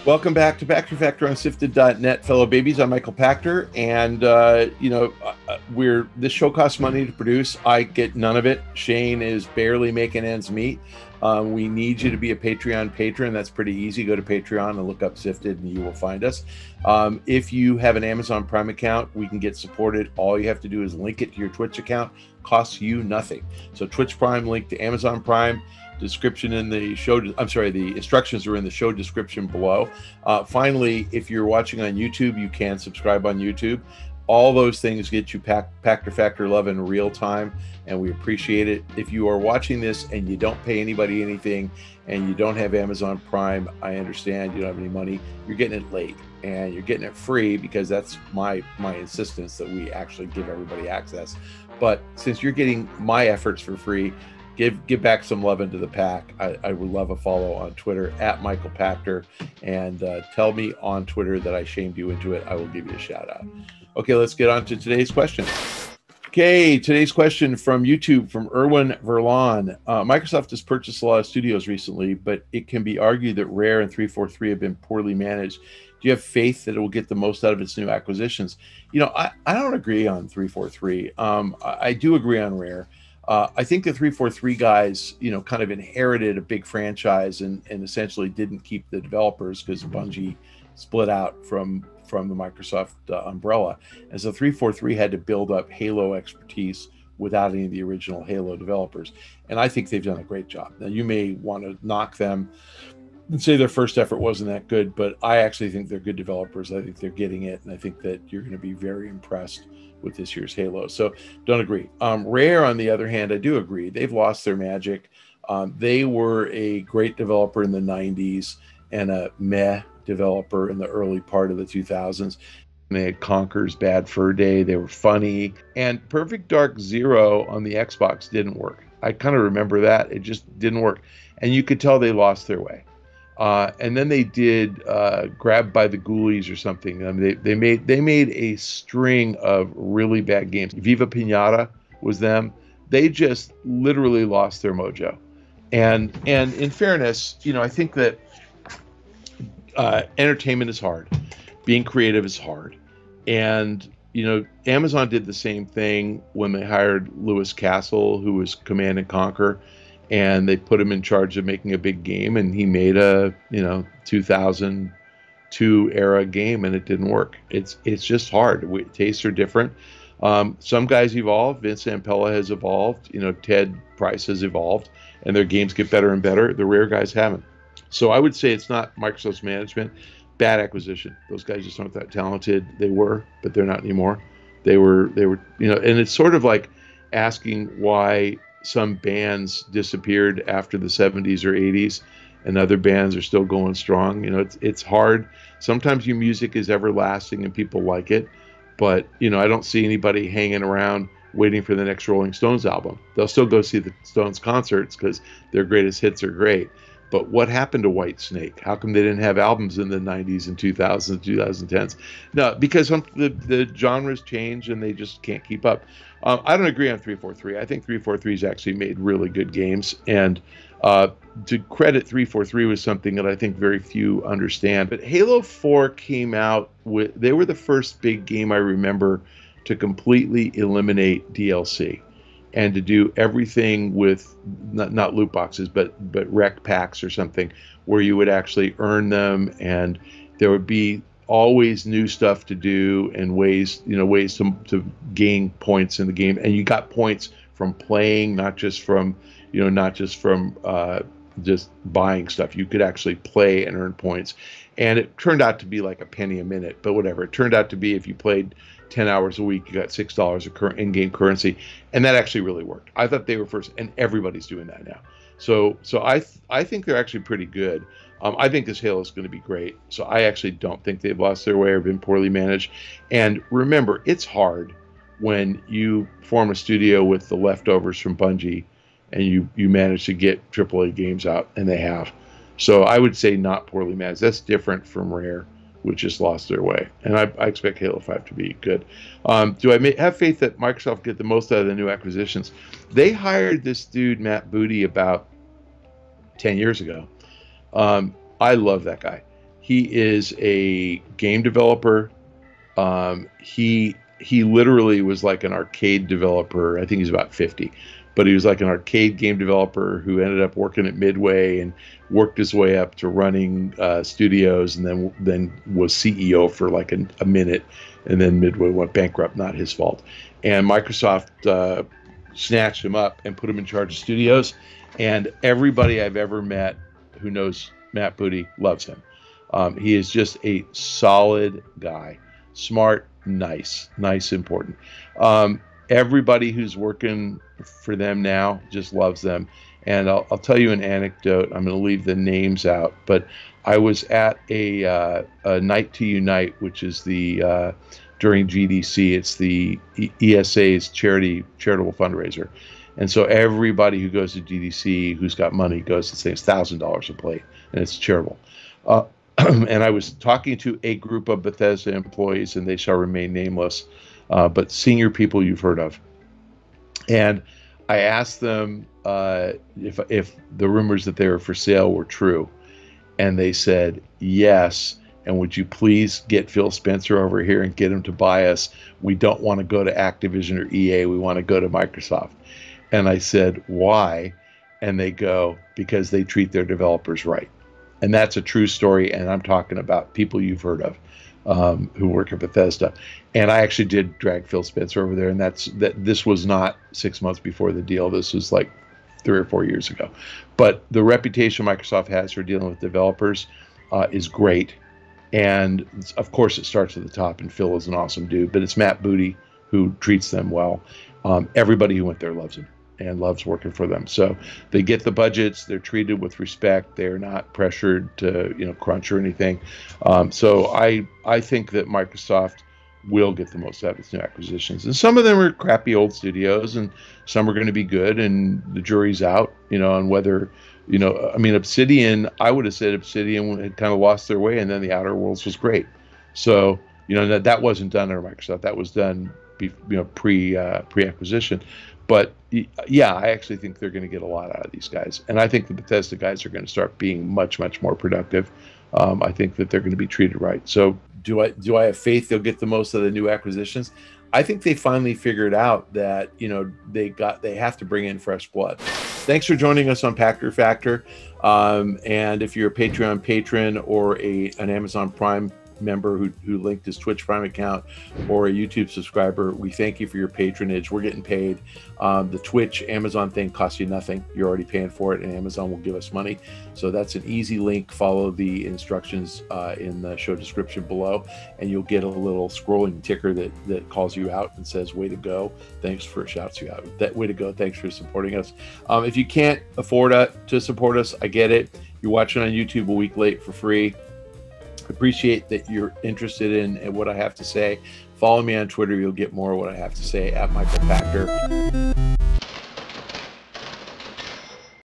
Welcome back to Pachter Factor on SIFTD.net, fellow babies. I'm Michael Pachter, and this show costs money to produce. I get none of it. Shane is barely making ends meet. We need you to be a Patreon patron. That's pretty easy. Go to Patreon and look up SIFTD, and you will find us. If you have an Amazon Prime account, we can get supported. All you have to do is link it to your Twitch account. Costs you nothing. So Twitch Prime link to Amazon Prime. Description in the show. The instructions are in the show description below. Finally, if you're watching on YouTube, you can subscribe on YouTube. All those things get you Pachter Factor love in real time, and we appreciate it. If you are watching this and you don't pay anybody anything and you don't have Amazon Prime, I understand you don't have any money. You're getting it late, and you're getting it free because that's my insistence that we actually give everybody access. But since you're getting my efforts for free, give back some love into the pack. I would love a follow on Twitter at Michael Pachter, and tell me on Twitter that I shamed you into it. I will give you a shout out. Okay, let's get on to today's question. Okay, today's question from YouTube from Erwin Verlon. Microsoft has purchased a lot of studios recently, but it can be argued that Rare and 343 have been poorly managed. Do you have faith that it will get the most out of its new acquisitions? I don't agree on 343. I do agree on Rare. I think the 343 guys, kind of inherited a big franchise and essentially didn't keep the developers because Bungie split out from the Microsoft umbrella. And so 343 had to build up Halo expertise without any of the original Halo developers. And I think they've done a great job. Now, you may want to knock them and say their first effort wasn't that good, but I actually think they're good developers. I think they're getting it, and I think that you're going to be very impressed with this year's Halo. So don't agree. Rare, on the other hand, I do agree. They've lost their magic. They were a great developer in the 90s and a meh developer in the early part of the 2000s. They had Conker's Bad Fur Day. They were funny. And Perfect Dark Zero on the Xbox didn't work. I kind of remember that. It just didn't work. And you could tell they lost their way. And then they did Grabbed by the Ghoulies or something. I mean, they made a string of really bad games. Viva Pinata was them. They just literally lost their mojo. And in fairness, I think that entertainment is hard. Being creative is hard. And Amazon did the same thing when they hired Lewis Castle, who was Command and Conquer. And they put him in charge of making a big game, and he made a 2002 era game, and it didn't work. It's just hard. Tastes are different. Some guys evolve. Vince Zampella has evolved. Ted Price has evolved, and their games get better and better. The Rare guys haven't. So I would say it's not Microsoft's management. Bad acquisition. Those guys just aren't that talented. They were, but they're not anymore. They were. And it's sort of like asking why some bands disappeared after the 70s or 80s and other bands are still going strong. It's hard. Sometimes your music is everlasting and people like it, but I don't see anybody hanging around waiting for the next Rolling Stones album. They'll still go see the Stones concerts because their greatest hits are great. But what happened to Whitesnake? How come they didn't have albums in the 90s and 2000s, 2010s? No, because the genres change and they just can't keep up. I don't agree on 343. I think 343's actually made really good games. And to credit 343 was something that I think very few understand. But Halo 4 came out they were the first big game I remember to completely eliminate DLC. And to do everything with not loot boxes, but rec packs or something, where you would actually earn them, and there would be always new stuff to do and ways to gain points in the game. And you got points from playing, not just from just buying stuff. You could actually play and earn points. And it turned out to be like a penny a minute, but whatever. It turned out to be, if you played 10 hours a week, you got $6 of in-game currency, and that actually really worked. I thought they were first, and everybody's doing that now. So I think they're actually pretty good. I think this Halo is going to be great. So I actually don't think they've lost their way or been poorly managed. And remember, it's hard when you form a studio with the leftovers from Bungie, and you manage to get AAA games out, and they have. So I would say not poorly managed. That's different from Rare, which just lost their way. And I expect Halo 5 to be good. Do I have faith that Microsoft get the most out of the new acquisitions? They hired this dude, Matt Booty, about 10 years ago. I love that guy. He is a game developer. He literally was like an arcade developer. I think he's about 50, but he was like an arcade game developer who ended up working at Midway and worked his way up to running studios, and then was CEO for like a minute, and then Midway went bankrupt. Not his fault. And Microsoft snatched him up and put him in charge of studios. And everybody I've ever met who knows Matt Booty loves him. He is just a solid guy, smart, nice, important. Everybody who's working for them now just loves them. And I'll tell you an anecdote. I'm going to leave the names out, but I was at a Night to Unite, which is the during GDC. It's the ESA's charitable fundraiser. And so everybody who goes to GDC who's got money goes to say it's $1,000 a plate, and it's charitable. And I was talking to a group of Bethesda employees, and they shall remain nameless, but senior people you've heard of. And I asked them if the rumors that they were for sale were true, and they said yes. And would you please get Phil Spencer over here and get him to buy us? We don't want to go to Activision or EA. We want to go to Microsoft. And I said, why? And they go, because they treat their developers right. And that's a true story. And I'm talking about people you've heard of who work at Bethesda. And I actually did drag Phil Spencer over there. And this was not 6 months before the deal. This was like 3 or 4 years ago. But the reputation Microsoft has for dealing with developers is great. And of course, it starts at the top, and Phil is an awesome dude. But it's Matt Booty who treats them well. Everybody who went there loves him and loves working for them. So they get the budgets. They're treated with respect. They're not pressured to crunch or anything. So I think that Microsoft will get the most out of its new acquisitions. And some of them are crappy old studios, and some are going to be good. And the jury's out, on whether. I mean, Obsidian, I would have said Obsidian had kind of lost their way, and then the Outer Worlds was great. So, that wasn't done under Microsoft. That was done, pre-acquisition. But yeah, I actually think they're going to get a lot out of these guys. And I think the Bethesda guys are going to start being much, much more productive. I think that they're going to be treated right. So do I have faith they'll get the most of the new acquisitions? I think they finally figured out that, they have to bring in fresh blood. Thanks for joining us on Pachter Factor. And if you're a Patreon patron or an Amazon Prime member who linked his Twitch Prime account, or a YouTube subscriber, we thank you for your patronage. We're getting paid. The Twitch Amazon thing costs you nothing. You're already paying for it, and Amazon will give us money. So that's an easy link. Follow the instructions in the show description below, and you'll get a little scrolling ticker that calls you out and says, way to go. Thanks for, shouts you out. That way to go. Thanks for supporting us. If you can't afford to support us, I get it. You're watching on YouTube a week late for free. Appreciate that you're interested in what I have to say. Follow me on Twitter. You'll get more of what I have to say at Michael Pachter.